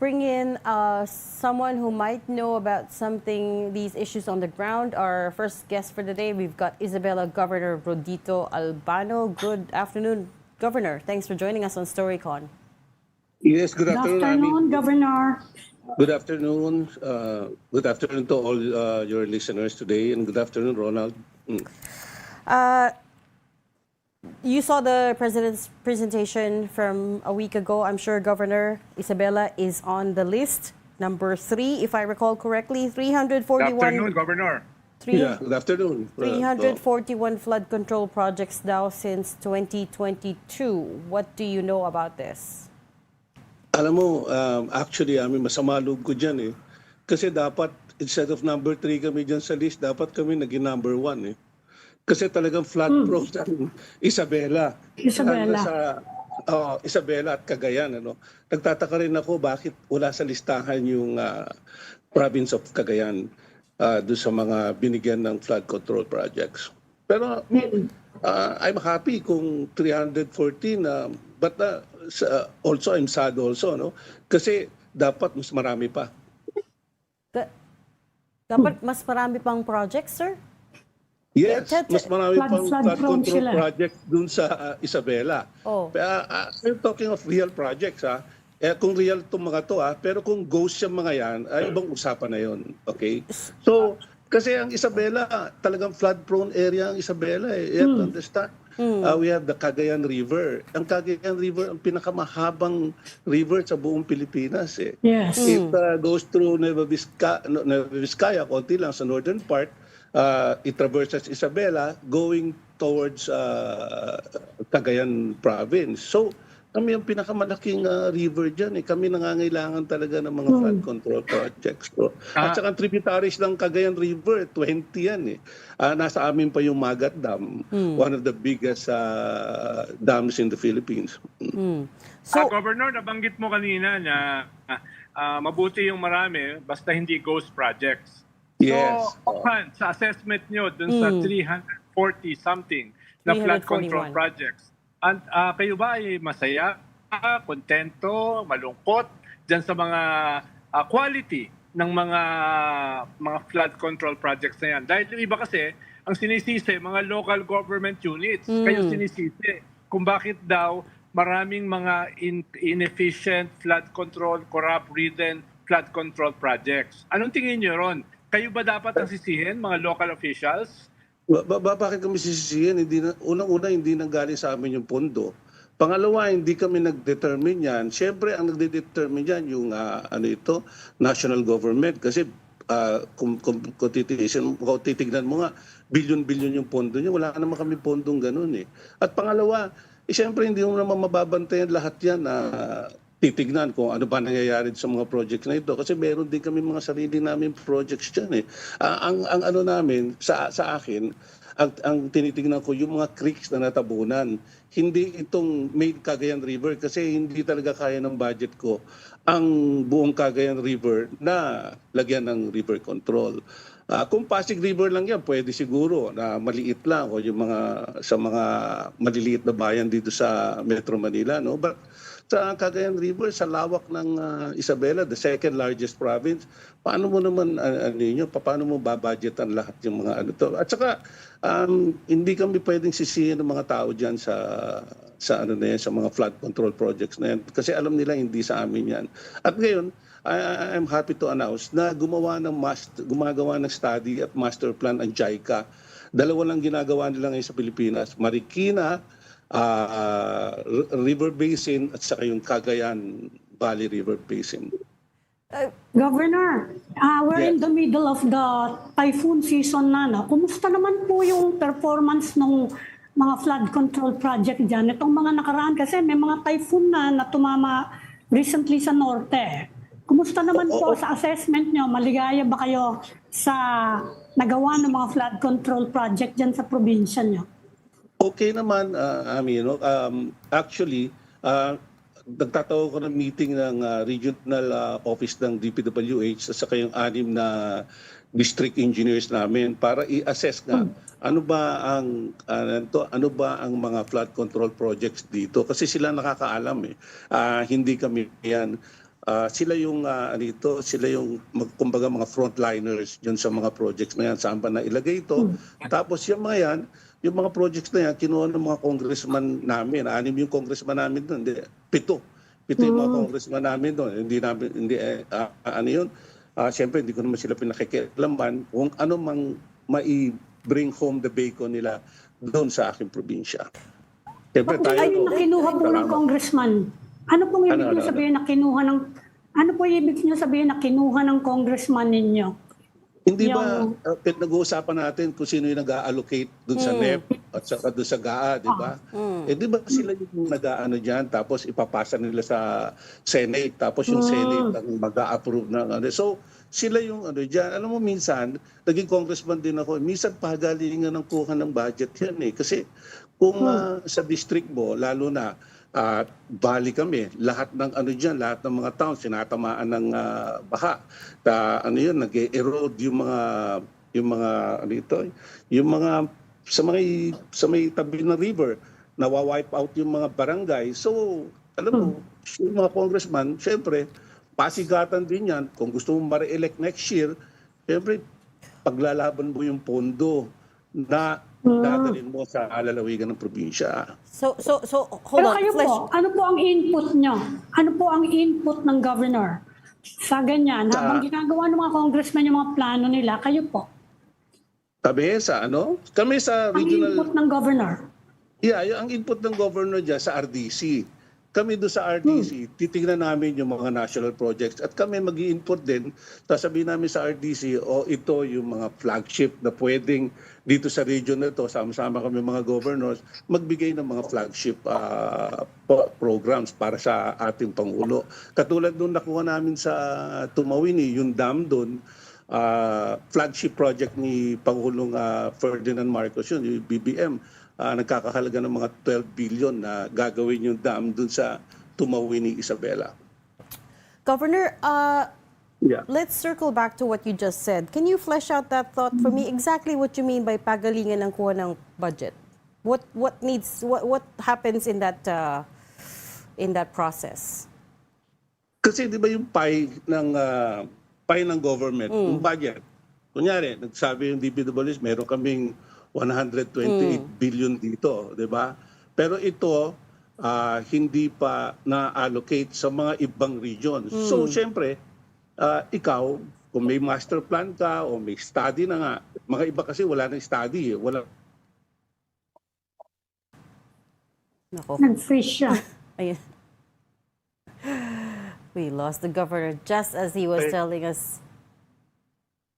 bring in someone who might know about these issues on the ground. Our first guest for the day, we've got Isabela Governor Rodito Albano. Good afternoon, Governor. Thanks for joining us on StoryCon. Yes, good Good afternoon. afternoon, Governor. Good afternoon. Good afternoon to all your listeners today, and good afternoon, Ronald. You saw the president's presentation from a week ago. I'm sure Governor Isabela is on the list. Number 3, if I recall correctly, 341. Good afternoon, Governor. Good afternoon. 341 flood control projects now since 2022. What do you know about this? Alam mo, actually, masama loob ko dyan eh. Kasi dapat, instead of number 3 kami dyan sa list, dapat kami naging number 1 eh. Kasi talagang flood-prone ang Isabela. Isabela at Cagayan. Nagtataka rin ako bakit wala sa listahan yung province of Cagayan doon sa mga binigyan ng flood control projects. Pero I'm happy kung 314, but also I'm sad also, no? Kasi dapat mas marami pa. Dapat mas marami pang projects, sir? Yes, mas marami pang flood control sila. project dun sa Isabela. I'm talking of real projects, ha? Kung real itong mga to, pero kung ghost yung mga yan, ay ibang usapan na yun. Okay? So, kasi ang Isabela, talagang flood-prone area ang Isabela. You have to understand. We have the Cagayan River. Ang Cagayan River, ang pinakamahabang river sa buong Pilipinas. Yes. It goes through Nueva Vizcaya, konti lang sa northern part. It traverses Isabela going towards Cagayan province. So, kami ang pinakamalaking river dyan. Kami nangangailangan talaga ng mga flood control projects. So, at saka tributaries ng Cagayan River, 20 yan. Nasa amin pa yung Magat Dam, one of the biggest dams in the Philippines. So, Governor, nabanggit mo kanina na mabuti yung marami, basta hindi ghost projects. Yes. So, sa assessment nyo dun sa 340-something na flood control projects, kayo ba ay masaya, kontento, malungkot dyan sa mga quality ng mga flood control projects na yan? Dahil yung iba kasi, ang sinisisi, mga local government units, kayo sinisisi kung bakit daw maraming mga inefficient flood control, corrupt-ridden flood control projects. Anong tingin nyo ron? Kayo ba dapat ang sisihin, mga local officials? Bakit kami sisisihin? Unang-una, hindi nanggaling sa amin yung pondo. Pangalawa, hindi kami nag-determine yan. Siyempre, ang nagde-determine yan yung national government. Kasi kung titignan mo nga, bilyon-bilyon yung pondo niya. Wala naman kami pondong ganun eh. At pangalawa, siyempre, hindi mo naman mababantayan lahat yan na titignan kung ano ba nangyayari sa mga projects na ito. Kasi meron din kami mga sarili namin projects dyan eh. Ang ano namin, sa akin, ang tinitignan ko, yung mga creeks na natabunan, hindi itong main Cagayan River kasi hindi talaga kaya ng budget ko ang buong Cagayan River na lagyan ng river control. Kung Pasig River lang yan, pwede siguro na maliit lang o yung sa mga maliliit na bayan dito sa Metro Manila, no? But sa Cagayan River, sa lawak ng Isabela, the second largest province, paano mo naman paano mo babudgetan lahat yung mga ano to? At saka hindi kami pwedeng sisihin ng mga tao diyan sa mga flood control projects na yan kasi alam nila hindi sa amin yan. At ngayon, I'm happy to announce na gumagawa ng study at master plan ang JICA. Dalawa lang ginagawa nila ngayon sa Pilipinas, Marikina River Basin at saka yung Cagayan Valley River Basin. Governor, we're in the middle of the typhoon season na. Kumusta naman po yung performance ng mga flood control project dyan? Itong mga nakaraan kasi may mga typhoon na tumama recently sa norte. Kumusta naman po sa assessment nyo? Maligaya ba kayo sa nagawa ng mga flood control project dyan sa probinsya nyo? Okay naman, actually, nagtatawa ko ng meeting ng regional office ng DPWH at saka yung 6 na district engineers namin para i-assess nga ano ba ang mga flood control projects dito kasi sila nakakaalam eh. Hindi kami yan. sila yung sila yung kumbaga mga frontliners diyan sa mga projects na yan, saan ba na ilagay ito. Tapos yung mga yan, yung mga projects na yan, kinuha ng mga congressman namin. 6 yung congressman namin doon, 7. 7 yung mga congressman namin doon. Ano yun? Siyempre, hindi ko naman sila pinakikialaman kung ano mang bring home the bacon nila doon sa aking probinsya. Siyempre, Bakit ayun na kinuha po ng congressman? Ano pong ibig niyo sabihin na kinuha ng congressman ninyo? Hindi ba nag-uusapan natin kung sino yung nag-allocate doon sa NEP at saka doon sa GAA, di ba? Di ba sila yung nag-aano dyan, tapos ipapasa nila sa Senate, tapos yung Senate ang mag-a-approve ng ano. So, sila yung ano dyan. Alam mo, minsan, naging congressman din ako, minsan pagalingan ng kuha ng budget yan eh. Kasi kung sa district mo, lalo na, bali kami, lahat ng ano diyan, lahat ng mga towns sinatamaan ng baha. Ano 'yun, nag-erode yung mga ano ito, yung mga sa may tabi ng river, nawa-wipe out yung mga barangay. So, alam mo, yung mga congressman, syempre, pasigatan din yan. Kung gusto mo ma-re-elect next year, syempre, paglalaban mo yung pondo na dadalhin mo sa lalawigan ng probinsya. So hold Pero on. kayo po, ano po ang input nyo? Ano po ang input ng governor sa ganyan? Habang ginagawa ng mga congressman yung mga plano nila, kayo po? Kami sa ano? Kami sa Ang regional... input ng governor? Yeah, ang input ng governor dyan sa RDC. Kami doon sa RDC, titingnan namin yung mga national projects at kami mag-i-input din. Sasabihin namin sa RDC, ito yung mga flagship na pwedeng dito sa region na ito, sama-sama kami mga governors, magbigay ng mga flagship programs para sa ating Pangulo. Katulad nung nakuha namin sa Tumawini, yung dam doon, flagship project ni Pangulong Ferdinand Marcos yun, yung BBM. Nagkakahalaga ng mga 12 billion na gagawin yung dam dun sa Tumawini, Isabela. Governor, Yeah. let's circle back to what you just said. Can you flesh out that thought for me? Exactly what you mean by pagalingan ng kuha ng budget? What happens in that process? Kasi di ba yung pie ng government, yung budget. Kunyari, nagsabi yung DPWH, meron kaming 128 billion dito, di ba? Pero ito, hindi pa na-allocate sa mga ibang regions. So, syempre, ikaw, kung may master plan ka o may study na nga, mga iba kasi wala nang study. Wala. Nako. Nag-freeze siya. Ayun. We lost the governor just as he was telling us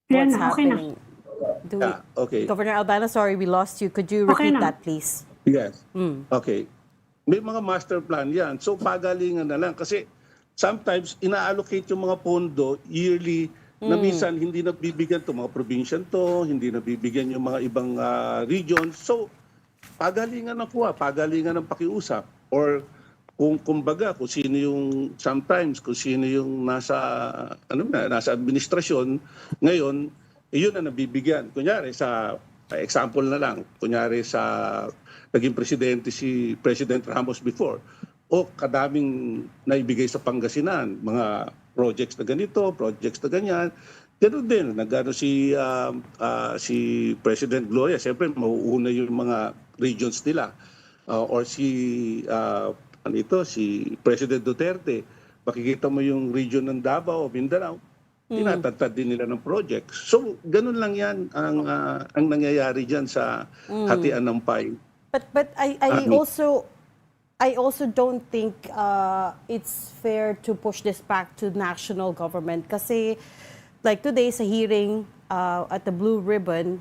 Yan what's na, okay na. happening. Okay. Governor Albano, sorry, we lost you. Could you Okay repeat na. that, please? Yes. Okay. May mga master plan yan. So, pagalingan na lang. Kasi sometimes, ina-allocate yung mga pondo yearly na minsan hindi nabibigyan to mga probinsya to, hindi nabibigyan yung mga ibang regions. So, pagalingan ng kuha, pagalingan ng pakiusap. Or kumbaga, kung sino yung sometimes, kung sino yung nasa administrasyon, ngayon, yun na nabibigyan. Kunyari, sa example na lang, kunyari sa naging presidente si President Ramos before, kadaming naibigay sa Pangasinan, mga projects na ganito, projects na ganyan. Ganun din, si President Gloria, siyempre mauuna yung mga regions nila. Or si President Duterte, makikita mo yung region ng Davao o Mindanao, tinatatad din nila ng projects. So, ganun lang yan ang nangyayari dyan sa hatian ng pie. But I also don't think it's fair to push this back to national government kasi like today sa hearing at the Blue Ribbon,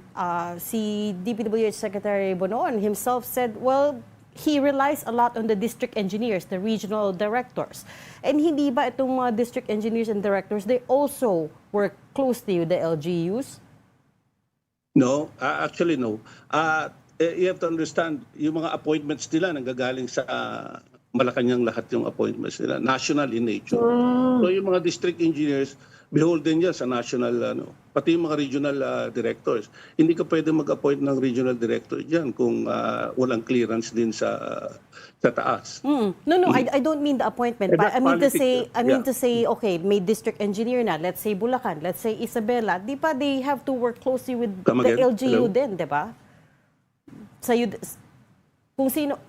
si DPWH Secretary Bonoan himself said, well, he relies a lot on the district engineers, the regional directors. And hindi ba itong mga district engineers and directors, they also work closely with the LGUs? No, actually no. You have to understand, yung mga appointments nila nanggagaling sa Malacanang lahat yung appointments nila. National in nature. So yung mga district engineers, beholden yan sa national, pati yung mga regional directors. Hindi ka pwede mag-appoint ng regional director dyan kung walang clearance din sa taas. No, I don't mean the appointment. Eh, But that's politics, I mean yeah. to say, okay, may district engineer na, let's say Bulacan, let's say Isabela, di ba they have to work closely with Come the again? LGU Hello? din, di ba? Kung sino,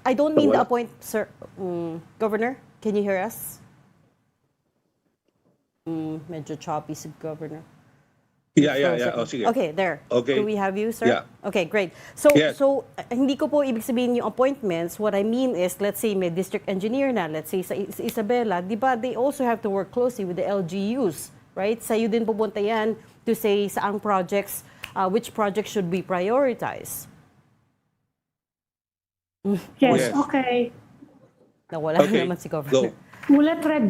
I don't mean the Wala. sir, Governor, can you hear us? Medyo choppy si Governor. Yeah. Oh, sige. Okay, there. Okay. Do we have you, sir? Yeah. Okay, great. So, Yes. hindi ko po ibig sabihin yung appointments. What I mean is, let's say may district engineer na, let's say sa Isabela, di ba, they also have to work closely with the LGUs, right? Sa'yo din pupunta yan to say saang projects, which projects should be prioritized. Yes, Yes. okay. Nawala na Okay, naman si Governor. go. Ulit, Reg.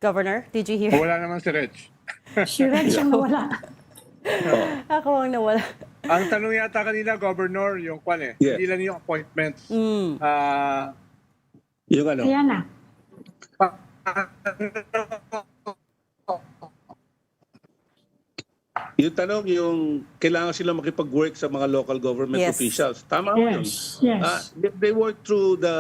Governor, did you hear? Wala naman si Reg. Si Reg ang nawala. Ako ang nawala. Ang tanong yata kanina, Governor, yung Yes. hindi lang yung appointments. Yung ano, Ayan na. yung tanong yung kailangan sila makipag-work sa mga local government Yes. officials. Tama mo yun. Yes. They work through the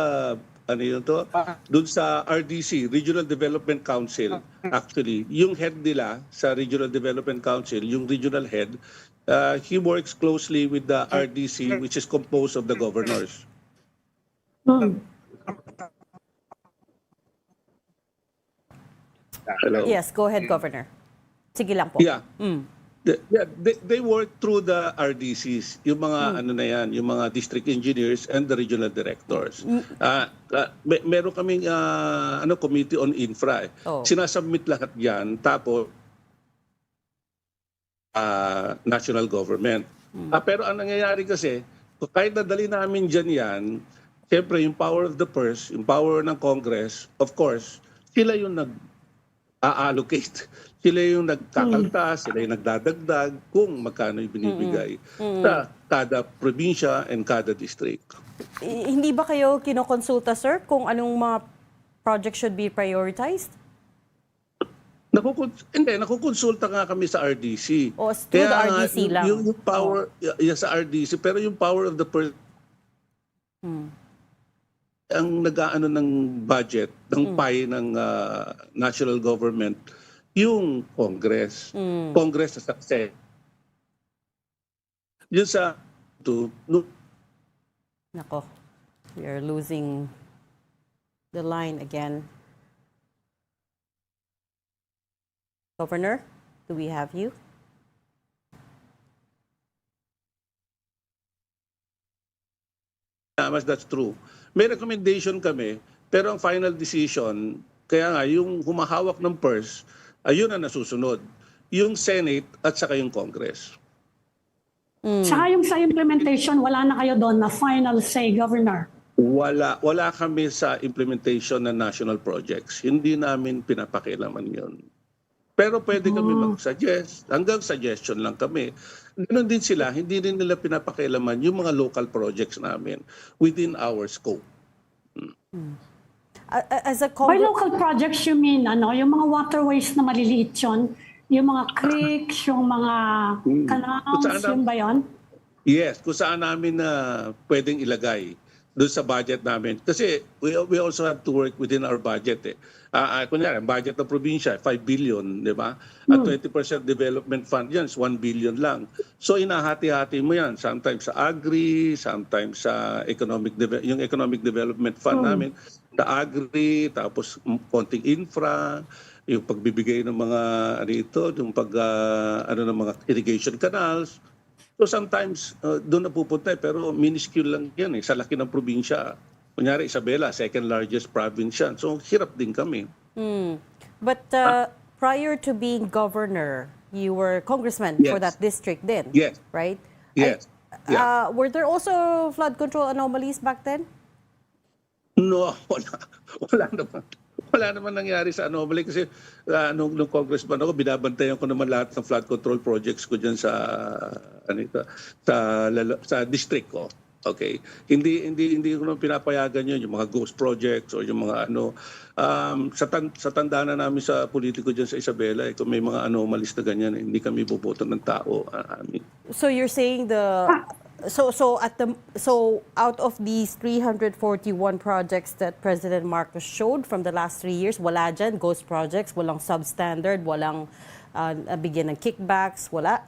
doon sa RDC, Regional Development Council. Actually, yung head nila sa Regional Development Council, yung regional head, he works closely with the RDC, which is composed of the governors. Hello? Yes, go ahead, Governor. Sige lang po. Yeah. They work through the RDCs, yung mga ano na yan, yung mga district engineers and the regional directors. Meron kaming committee on infra. Oh. Sinasubmit lahat yan, tapos national government. Pero ang nangyayari kasi, kahit nadali namin dyan yan, siyempre yung power of the purse, yung power ng Congress, of course, sila yung nag-allocate. Sila yung nagkakalta, sila yung nagdadagdag kung magkano yung binibigay sa kada probinsya and kada district. Hindi ba kayo kinokonsulta, sir, kung anong mga project should be prioritized? Nakukonsulta nga kami sa RDC. O, through the RDC lang? Yung power, sa RDC, pero yung power of the ang nag-aano ng budget, ng pie ng national government, yung Congress. Congress sa success. Yun sa Nako, we are losing the line again. Governor, do we have you? That's true. May recommendation kami, pero ang final decision, kaya nga yung humahawak ng purse, ayun ang nasusunod. Yung Senate at saka yung Congress. Saka yung sa implementation, wala na kayo doon na final say, Governor. Wala kami sa implementation ng national projects. Hindi namin pinapakialaman yun. Pero pwede kami mag-suggest. Hanggang suggestion lang kami. Ganun din sila, hindi rin nila pinapakialaman yung mga local projects namin within our scope. As a By local projects, you mean yung mga waterways na maliliit yun? Yung mga creeks, yung mga canals, yun ba yun? Yes, kung saan namin na pwedeng ilagay doon sa budget namin. Kasi we also have to work within our budget. Kunyari, ang budget ng probinsya, 5 billion, di ba? At 20% development fund yan, is 1 billion lang. So inahati-hati mo yan. Sometimes sa agri, sometimes sa yung economic development fund namin, sa agri, tapos konting infra, yung pagbibigay ng mga yung ng mga irrigation canals. So sometimes doon napupunta pero minuscule lang yan sa laki ng probinsya. Kunyari Isabela, second largest province yan. So hirap din kami. But prior to being governor, you were congressman for Yes. that district then, Yes. right? Yes. Yeah. Were there also flood control anomalies back then? No, wala naman. Wala naman nangyari sa anomaly kasi nung congressman ako, binabantayan ko naman lahat ng flood control projects ko dyan sa district ko. Okay. Hindi ko na pinapayagan 'yun, yung mga ghost projects o yung mga ano sa tanda na namin sa politiko diyan sa Isabela, kung may mga anomalies na ganyan, hindi kami boboto ng tao. So you're saying out of these 341 projects that President Marcos showed from the last 3 years, wala dyan ghost projects, walang substandard, walang bigyan ng kickbacks, wala?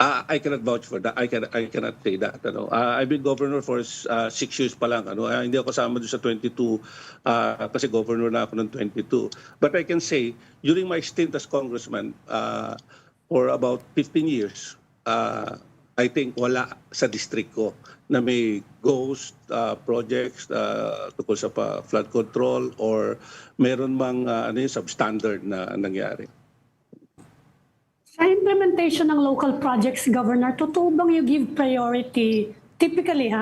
I cannot vouch for that. I cannot say that. I've been governor for 6 years pa lang. Hindi ako kasama doon sa 22 kasi governor na ako ng 22. But I can say, during my stint as congressman for about 15 years, I think wala sa district ko na may ghost projects tungkol sa flood control or meron mang substandard na nangyari. Sa implementation ng local projects, Governor, totoo bang you give priority, typically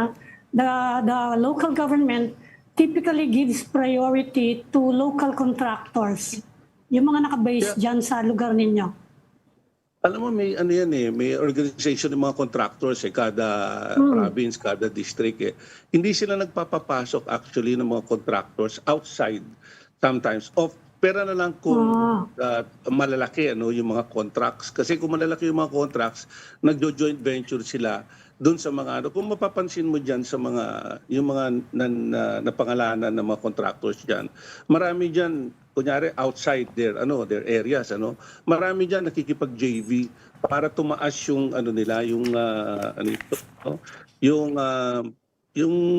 the local government typically gives priority to local contractors, yung mga nakabase dyan sa lugar ninyo? Alam mo, may may organization ng mga contractors kada province, kada district. Hindi sila nagpapapasok actually ng mga contractors outside sometimes of pera na lang kung malalaki yung mga contracts. Kasi kung malalaki yung mga contracts, nagjo-joint venture sila doon sa mga kung mapapansin mo diyan sa mga yung mga napangalanan ng mga contractors diyan. Marami diyan kunyari outside their areas Marami diyan nakikipag JV para tumaas yung nila yung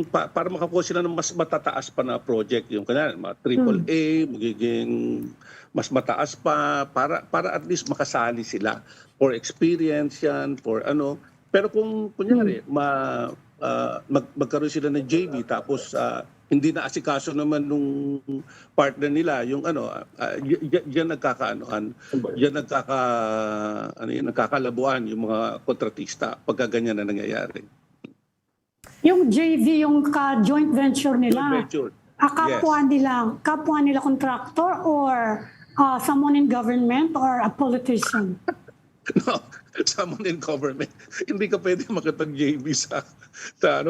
para makakuha sila ng mas matataas pa na project, yung kanya mga AAA, magiging mas mataas pa para at least makasali sila for experience yan, for Pero kung kunyari magkaroon sila ng JV tapos hindi na asikaso naman nung partner nila yung diyan nagkakalabuan yung mga kontratista pagka ganyan na nangyayari. Yung JV, yung ka-joint venture nila, Joint venture. kapwa nila contractor or someone in government or a politician? No, someone in government. Hindi ka pwede makipag-JV sa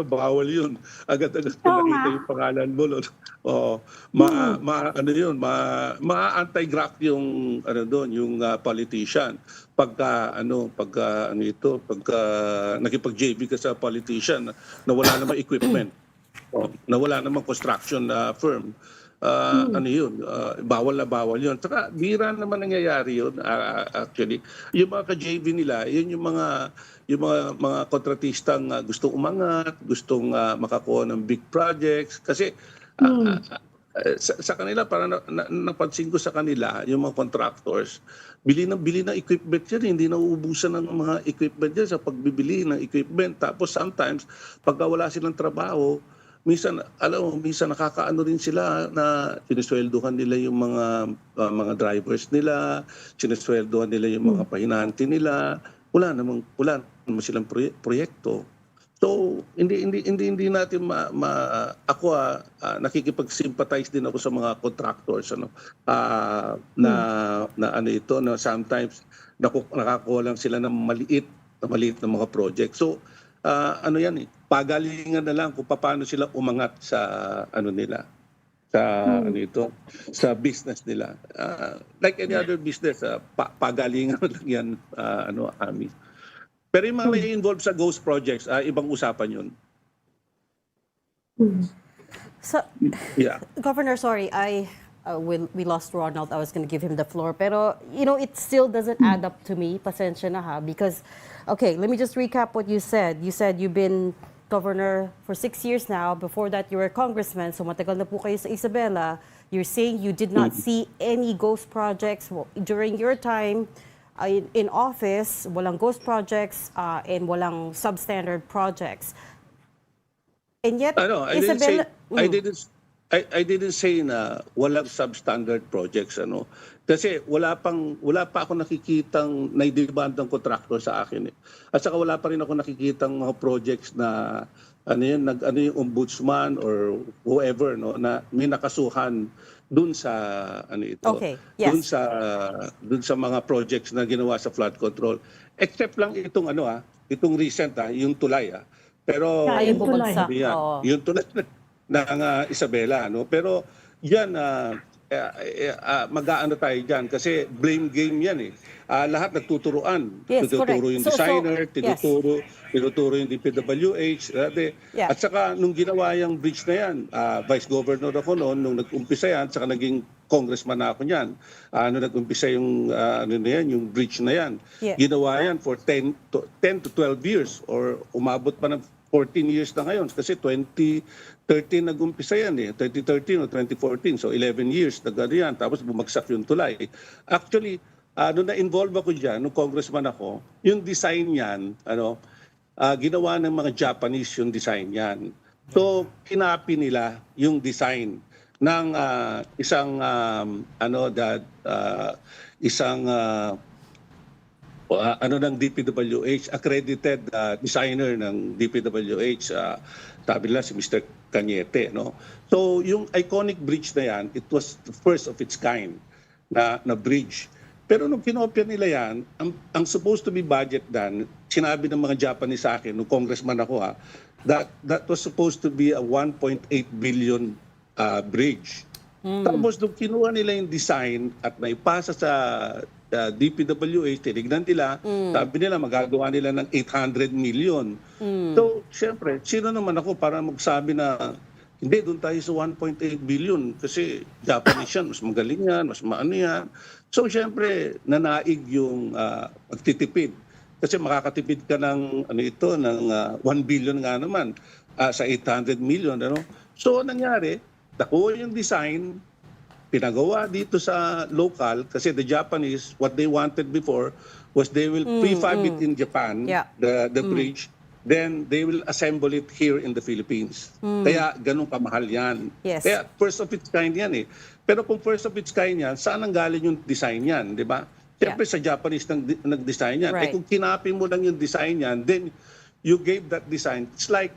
bawal yun. Agad-agad nakita yung pangalan mo. Ma-anti-graft yung yung politician. Pagka nakipag-JV ka sa politician na wala namang equipment, na wala namang construction firm. Bawal na bawal yun. Saka bira naman nangyayari yun actually. Yung mga ka-JV nila, yun yung mga kontratistang gustong umangat, gustong makakuha ng big projects. Kasi sa kanila, parang napansin ko sa kanila, yung mga contractors, bili ng equipment yan, hindi nauubusan ng mga equipment yan sa pagbibili ng equipment. Tapos sometimes, pagka wala silang trabaho, minsan nakakaano rin sila na sinesweldohan nila yung mga drivers nila, sinesweldohan nila yung mga pahinante nila. Wala naman silang proyekto. So hindi natin ako nakikipag-sympathize din ako sa mga contractors na sometimes nakakuha lang sila ng maliit na mga project. So pagalingan na lang kung paano sila umangat sa nila sa business nila. Like any other business, pagalingan lang yan Ami. Pero yung mga may involved sa ghost projects, ibang usapan yun. So, Governor, sorry, we lost Ronald. I was going to give him the floor. Pero, it still doesn't add up to me. Pasensya na because, okay, let me just recap what you said. You said you've been governor for 6 years now. Before that, you were a congressman. So, matagal na po kayo sa Isabela. You're saying you did not see any ghost projects during your time in office, walang ghost projects and walang substandard projects. And yet, Isabela... I didn't say na walang substandard projects Kasi wala pa ako nakikitang naidibandang contractor sa akin At saka wala pa rin ako nakikitang mga projects na yung ombudsman or whoever na may nakasuhan dun sa Okay, yes. dun sa mga projects na ginawa sa flood control. Except lang itong itong recent yung tulay Pero Kaya Ayun, bumagsak. ano yan, Oo. yung tulad ng Isabela, no? Pero yan, mag-aano tayo dyan kasi blame game yan eh. Lahat nagtuturuan. Yes, correct. Tinuturo yung So, designer, yes. tinuturo yung DPWH. Yeah. At saka nung ginawa yung bridge na yan, Vice Governor ako noon, nung nag-umpisa yan, saka naging congressman na ako niyan. Nung nag-umpisa yung, ano na yan, yung bridge na yan. Yeah. Ginawa yan for 10 to 12 years or umabot pa ng 14 years na ngayon kasi 2013 nag-umpisa yan eh. 2013 o 2014. So 11 years na gano'n yan. Tapos bumagsak yung tulay. Actually, nung na-involve ako dyan, nung congressman ako, yung design yan, ginawa ng mga Japanese yung design yan. So, kinapi nila yung design ng isang ng DPWH, accredited designer ng DPWH, sabi nila si Mr. Cañete, no? So, yung iconic bridge na yan, it was the first of its kind na bridge. Pero nung kinopya nila yan, ang supposed to be budget dan, sinabi ng mga Japanese sa akin, nung congressman ako that was supposed to be a 1.8 billion bridge. Tapos nung kinuha nila yung design at naipasa sa DPWH, tinignan nila, sabi nila magagawa nila ng 800 million. So, syempre, sino naman ako para magsabi na hindi, doon tayo sa 1.8 billion kasi Japanese yan, mas magaling yan, mas maano yan. So, syempre, nanaig yung pagtitipid. Kasi makakatipid ka ng, ng 1 billion nga naman sa 800 million. So, nangyari, nakuha yung design, pinagawa dito sa local kasi the Japanese, what they wanted before was they will prefab it in Japan, the bridge, then they will assemble it here in the Philippines. Kaya ganun kamahal yan. Yes. Kaya first of its kind yan eh. Pero kung first of its kind yan, saan ang galing yung design yan, di ba? Siyempre sa Japanese nag-design yan. Right. Eh kung kinapin mo lang yung design yan, then you gave that design. It's like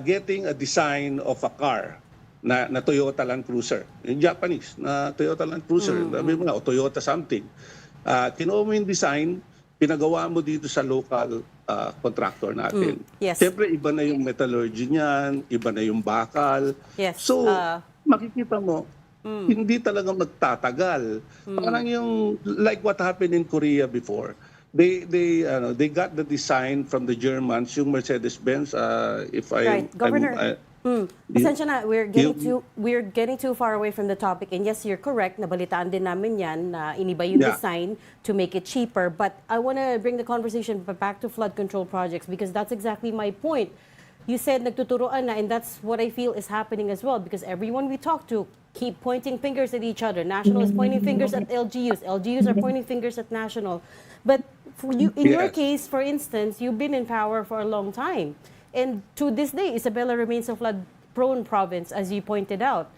getting a design of a car na Toyota Land Cruiser. Yung Japanese na Toyota Land Cruiser, sabi mo nga, o Toyota something. Kinuha mo yung design, pinagawa mo dito sa local contractor natin. Yes. Siyempre, iba na yung metallurgy niyan, iba na yung bakal. Yes. So, makikita mo, hindi talaga magtatagal. Parang yung, like what happened in Korea before, they got the design from the Germans, yung Mercedes-Benz, if I... Right, Governor. Pasensya na, we're getting too far away from the topic. And yes, you're correct. Nabalitaan din namin yan na iniba yung design to make it cheaper. But I want to bring the conversation back to flood control projects because that's exactly my point. You said nagtuturoan na, and that's what I feel is happening as well because everyone we talk to keep pointing fingers at each other. National is pointing fingers at LGUs. LGUs are pointing fingers at National. But for you, in your case, for instance, you've been in power for a long time. And to this day, Isabela remains a flood-prone province, as you pointed out.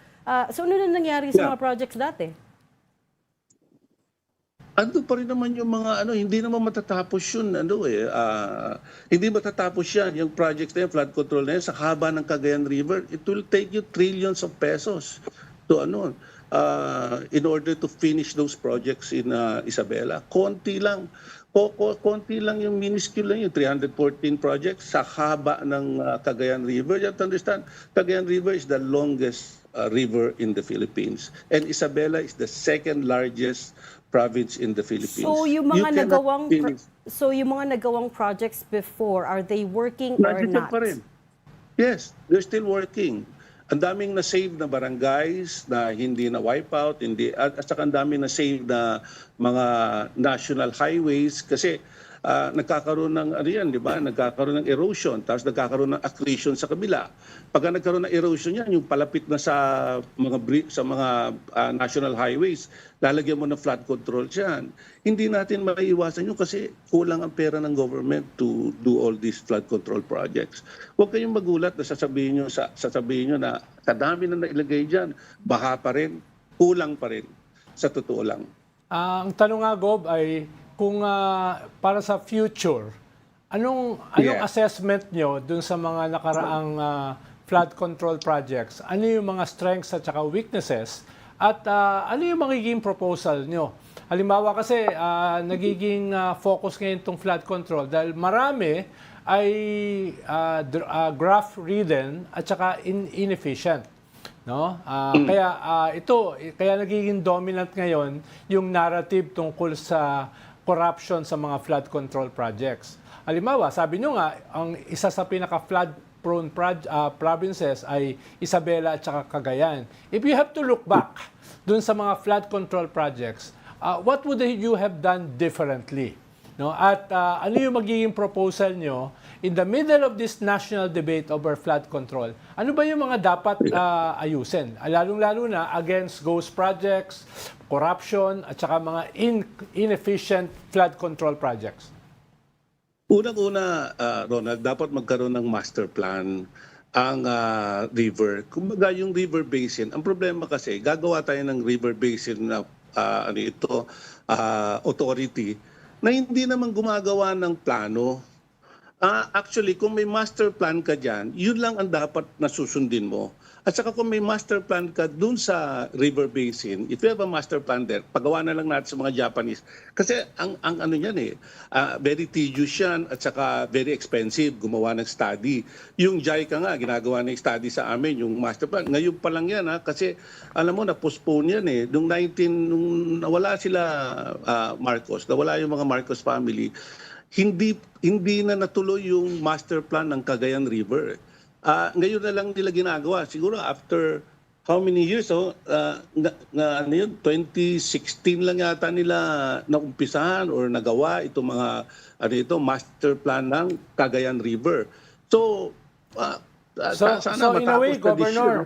So ano na nangyari sa mga projects dati? Ando pa rin naman yung mga hindi naman matatapos yun, hindi matatapos yan, yung projects na yan, flood control na yan, sa haba ng Cagayan River, it will take you trillions of pesos to in order to finish those projects in Isabela. Konti lang yung minuscule lang yung 314 projects sa haba ng Cagayan River. You have to understand, Cagayan River is the longest river in the Philippines. And Isabela is the second largest province in the Philippines. So yung mga nagawang projects before, are they working or not? Pa rin. Yes, they're still working. Ang daming na-save na barangays na hindi na wipe out, at saka ang daming na-save na mga national highways kasi nagkakaroon ng di ba? Nagkakaroon ng erosion, tapos nagkakaroon ng accretion sa kabila. Pagka nagkaroon ng erosion yan, yung palapit na sa mga national highways, lalagyan mo ng flood control diyan. Hindi natin maiiwasan yun kasi kulang ang pera ng government to do all these flood control projects. Huwag kayong magulat na sasabihin nyo na kadami na nailagay diyan, baka pa rin, kulang pa rin. Sa totoo lang. Ang tanong nga, Gob, ay kung para sa future, anong assessment nyo dun sa mga nakaraang flood control projects? Ano yung mga strengths at saka weaknesses? At ano yung magiging proposal nyo? Halimbawa kasi nagiging focus ngayon itong flood control dahil marami ay graph-ridden at saka inefficient. No? Kaya nagiging dominant ngayon yung narrative tungkol sa corruption sa mga flood control projects. Halimbawa, sabi nyo nga, ang isa sa pinaka-flood prone provinces ay Isabela at saka Cagayan. If you have to look back dun sa mga flood control projects, what would you have done differently? No? At ano yung magiging proposal nyo in the middle of this national debate over flood control? Ano ba yung mga dapat ayusin? Lalong-lalo na against ghost projects, corruption, at saka mga inefficient flood control projects. Unang-una, Ronald, dapat magkaroon ng master plan ang river. Kumbaga yung river basin, ang problema kasi, gagawa tayo ng river basin na authority na hindi naman gumagawa ng plano. Actually, kung may master plan ka dyan, yun lang ang dapat nasusundin mo. At saka kung may master plan ka dun sa river basin, if you have a master plan there, pagawa na lang natin sa mga Japanese. Kasi ang ano yan very tedious yan at saka very expensive gumawa ng study. Yung JICA nga, ginagawa ng study sa amin, yung master plan. Ngayon pa lang yan kasi alam mo, na-postpone yan nung nawala sila Marcos, nawala yung mga Marcos family, hindi na natuloy yung master plan ng Cagayan River. Ngayon na lang nila ginagawa. Siguro after how many years? 2016 lang yata nila naumpisahan or nagawa itong mga master plan ng Cagayan River. So, sana in a way, matapos na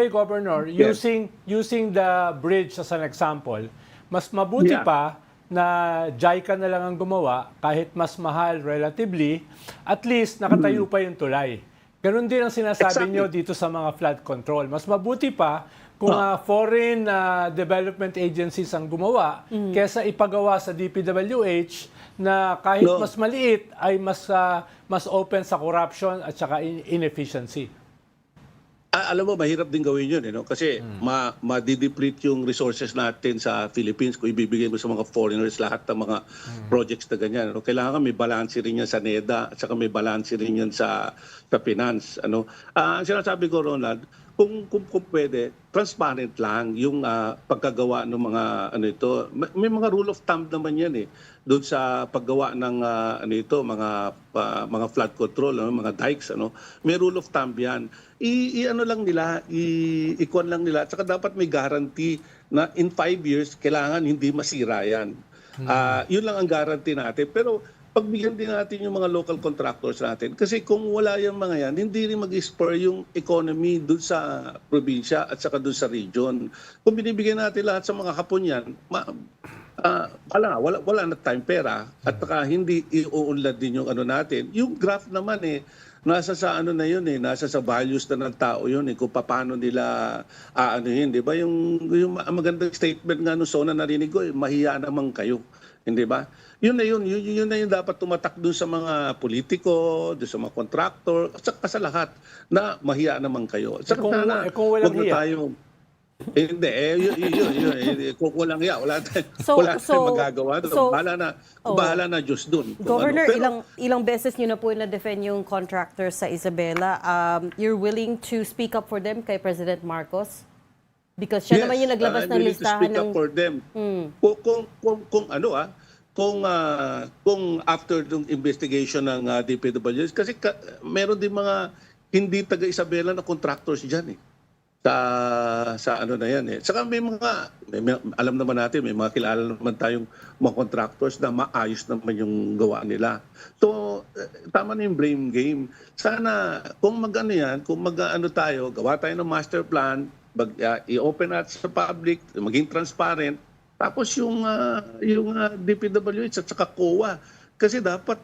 Governor, Yes. using the bridge as an example, mas mabuti pa na JICA na lang ang gumawa kahit mas mahal relatively, at least nakatayo pa yung tulay. Ganun din ang sinasabi nyo dito sa mga flood control. Mas mabuti pa kung foreign development agencies ang gumawa kesa ipagawa sa DPWH na kahit mas maliit ay mas open sa corruption at saka inefficiency. Alam mo, mahirap din gawin yun. Kasi ma-deplete yung resources natin sa Philippines kung ibibigay mo sa mga foreigners lahat ng mga projects na ganyan. Kailangan may balance rin yan sa NEDA at saka may balance rin yan sa finance. Ang sinasabi ko, Ronald, kung pwede, transparent lang yung pagkagawa ng mga May mga rule of thumb naman yan doon sa paggawa ng mga flood control, mga dikes, may rule of thumb yan. Ikuan lang nila. At saka dapat may guarantee na in 5 years kailangan hindi masira yan. Yun lang ang guarantee natin. Pero pagbigyan din natin yung mga local contractors natin. Kasi kung wala yung mga yan, hindi rin mag-spur yung economy doon sa probinsya at saka doon sa region. Kung binibigyan natin lahat sa mga Hapon yan, wala na tayong pera at saka hindi iuunlad din yung natin. Yung graph naman nasa sa nasa sa values na ng tao yun kung paano nila di ba? Yung magandang statement nga no Sona narinig ko, mahiya naman kayo. Hindi ba? Yun na yung dapat tumatak doon sa mga politiko, doon sa mga contractor, at saka sa lahat na mahiya naman kayo. At saka kung walang hiya. Hindi, kung walang hiya, wala tayong magagawa doon. Bahala na Diyos doon. Governor, ilang beses nyo na po na-defend yung contractors sa Isabela. You're willing to speak up for them kay President Marcos? Because siya naman yung naglabas ng listahan ng... for them. Kung after ng investigation ng DPWH, kasi meron din mga hindi taga-Isabela na contractors dyan sa Saka alam naman natin, may mga kilala naman tayong mga contractors na maayos naman yung gawa nila. So, tama na yung blame game. Sana, kung tayo, gawa tayo ng master plan, i-open natin sa public, maging transparent, tapos yung DPWH at saka COA. Kasi dapat,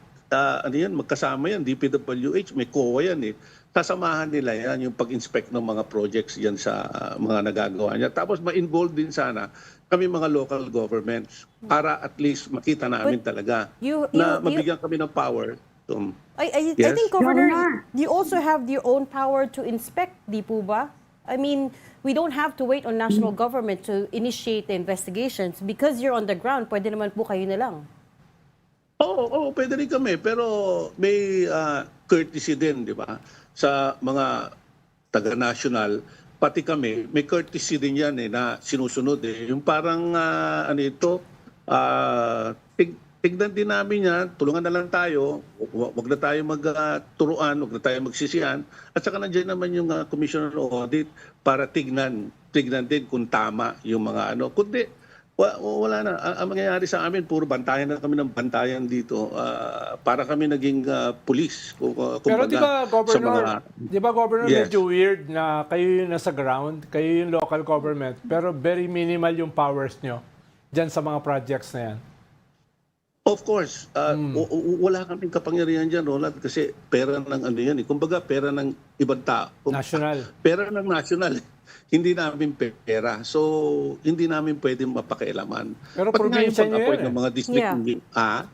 magkasama yan, DPWH, may COA yan Sasamahan nila yan, yung pag-inspect ng mga projects yan sa mga nagagawa niya. Tapos ma-involve din sana kami mga local governments para at least makita namin talaga na mabigyan kami ng power. I think, Governor, you also have your own power to inspect, di po ba? I mean, we don't have to wait on national government to initiate the investigations. Because you're on the ground, pwede naman po kayo na lang. Oo, pwede rin kami. Pero may courtesy din, di ba? Sa mga taga-national, pati kami, may courtesy din yan na sinusunod. Yung parang, tignan din namin yan, tulungan na lang tayo, wag na tayo magturuan, wag na tayo magsisihan. At saka nandiyan naman yung Commissioner of Audit para tignan din kung tama yung mga Kundi, wala na. Ang mangyayari sa amin, puro bantayan na kami ng bantayan dito. Para kami naging pulis. Pero di ba, Governor, Yes. medyo weird na kayo yung nasa ground, kayo yung local government, pero very minimal yung powers nyo dyan sa mga projects na yan. Of course, wala kaming kapangyarihan dyan, Ronald, kasi pera ng yan. Kumbaga, pera ng ibang tao. National. Pera ng national. Hindi namin pera. So, hindi namin pwedeng mapakialaman. Pero Pati probinsya nga yung nyo pag-appoint yun ng mga district. Yeah.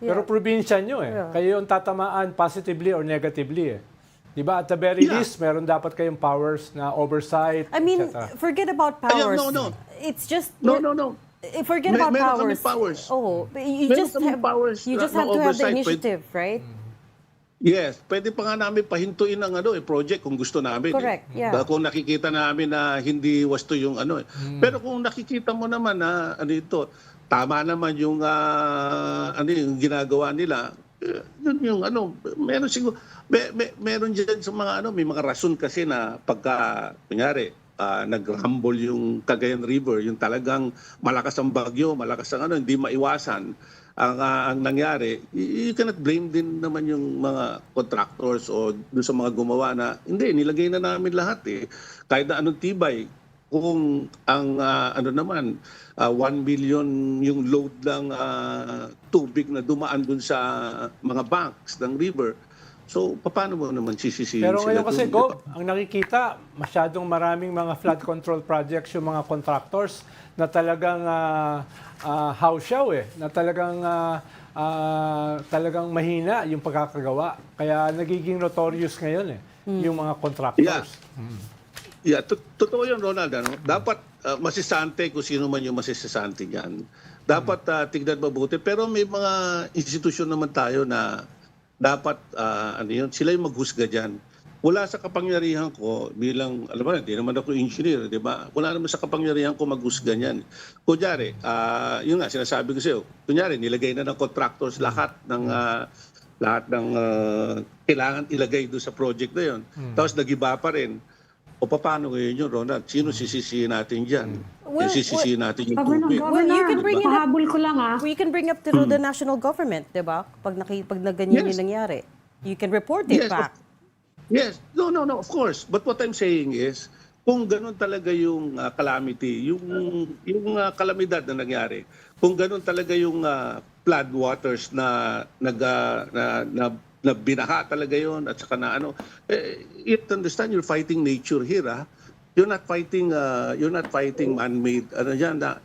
Pero probinsya nyo Kayo yung tatamaan positively or negatively Di ba? At the very Yeah. least, meron dapat kayong powers na oversight, I mean, etc. forget about powers. no. It's just No. Forget about Meron powers. kami powers. Oh, you Meron just kami have powers you just na have to have the oversight. initiative, right? Yes, pwede pa nga namin pahintuin ng project kung gusto namin. Correct, yeah. Kung nakikita namin na hindi wasto yung Pero kung nakikita mo naman na tama naman yung yung ginagawa nila, yun yung meron siguro meron diyan sa mga may mga rason kasi na pagka kunyari nag-rumble yung Cagayan River, yung talagang malakas ang bagyo, malakas ang hindi maiwasan. Ang nangyari, you cannot blame din naman yung mga contractors o doon sa mga gumawa na hindi, nilagay na namin lahat Kahit na anong tibay, kung ang 1 million yung load ng tubig na dumaan doon sa mga banks ng river, so paano mo naman sisisihin Pero sila ngayon kasi, doon, Gov, ang nakikita, masyadong maraming mga flood control projects yung mga contractors na talagang hausyaw na talagang mahina yung pagkakagawa. Kaya nagiging notorious ngayon yung mga contractors. Yeah, totoo yun, Ronald. Dapat masisante kung sino man yung masisante niyan. Dapat tignan mabuti. Pero may mga institusyon naman tayo na dapat sila yung maghusga dyan. Wala sa kapangyarihan ko bilang, alam mo, hindi naman ako engineer, di ba? Wala naman sa kapangyarihan ko maghusga niyan. Kunyari, yun nga, sinasabi ko sa'yo, kunyari, nilagay na ng contractors lahat ng kailangan ilagay doon sa project na yun. Tapos nagiba pa rin. O paano ngayon yun, Ronald? Sino sisisihin natin dyan? Well, Sisisihin natin yung Governor, tubig. Well, you can bring it up. pahabol ko lang We can bring up to the national government, di ba? Pag na ganyan Yes. yung nangyari. You can report it Yes, back. Yes. No, of course. But what I'm saying is, kung ganun talaga yung calamity, yung kalamidad na nangyari, kung ganun talaga yung flood waters na binaha talaga yon at saka na you have to understand you're fighting nature here, You're not fighting man-made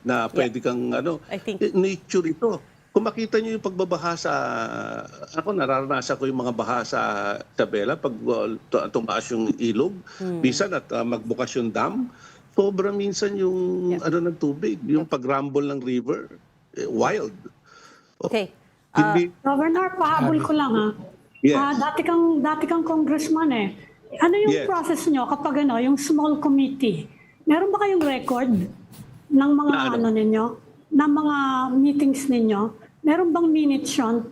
na pwede kang I think nature ito. Kung makita niyo yung pagbabaha ako nararanasan ko yung mga baha sa Isabela pag tumaas yung ilog, minsan at magbukas yung dam, sobrang minsan yung ng tubig, yung pag-rumble ng river, wild. Okay. Hindi, Governor, pahabol ko lang Yes. Dati kang congressman Ano yung Yes. process nyo kapag yung small committee? Meron ba kayong record ng mga Na ano? ninyo? Ng mga meetings ninyo? Meron bang minutes yun?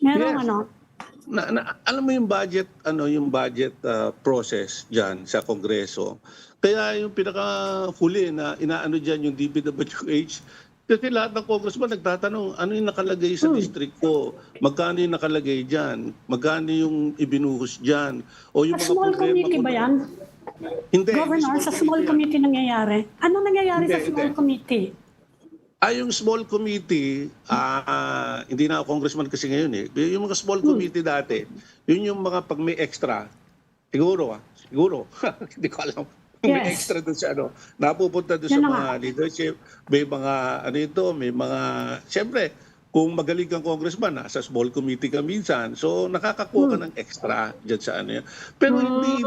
Meron Yes. Alam mo yung budget process diyan sa Kongreso. Kaya yung pinaka-huli na inaano diyan yung DPWH, kasi lahat ng congressman nagtatanong, ano yung nakalagay sa district ko? Magkano yung nakalagay diyan? Magkano yung ibinuhos diyan? O yung Sa small committee ba yan? Hindi. Governor, sa small committee nangyayari. Ano nangyayari sa small committee? Yung small committee, hindi na ako congressman kasi ngayon Yung mga small committee dati, yun yung mga pag may extra, siguro, hindi ko alam. May Yes. extra doon sa napupunta doon sa Yan na mga leadership, may mga siyempre, kung magaling kang congressman, sa small committee ka minsan, so nakakakuha ka ng extra dyan sa yun. Pero hindi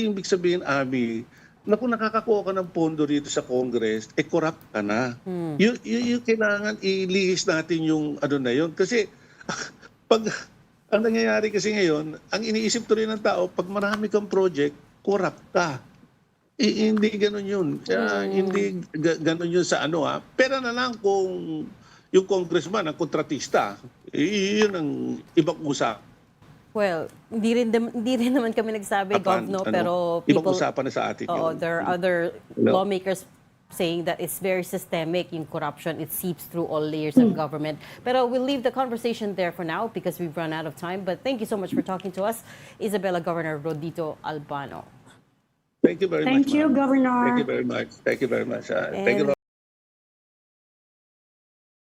ibig sabihin, Ami, naku, nakakakuha ka ng pondo dito sa Congress, corrupt ka na. Yung kailangan ilihis natin yung ano na yun. Kasi pag ang nangyayari kasi ngayon, ang iniisip tuloy ng tao, pag marami kang project, corrupt ka. Hindi ganun yun. Hindi ganun yun sa ano ha. Pera na lang kung yung congressman, ang kontratista, yun ang ibang usap. Well, hindi rin naman kami nagsabi, Gov, no, pero ibang people, usapan na sa atin oo, yun. there are other No. lawmakers saying that it's very systemic, yung corruption, it seeps through all layers of government. Pero we'll leave the conversation there for now because we've run out of time. But thank you so much for talking to us, Isabela Governor Rodito Albano. Thank you very much. Thank you, ma'am. Governor. Thank you very much. Thank you very much. Thank you.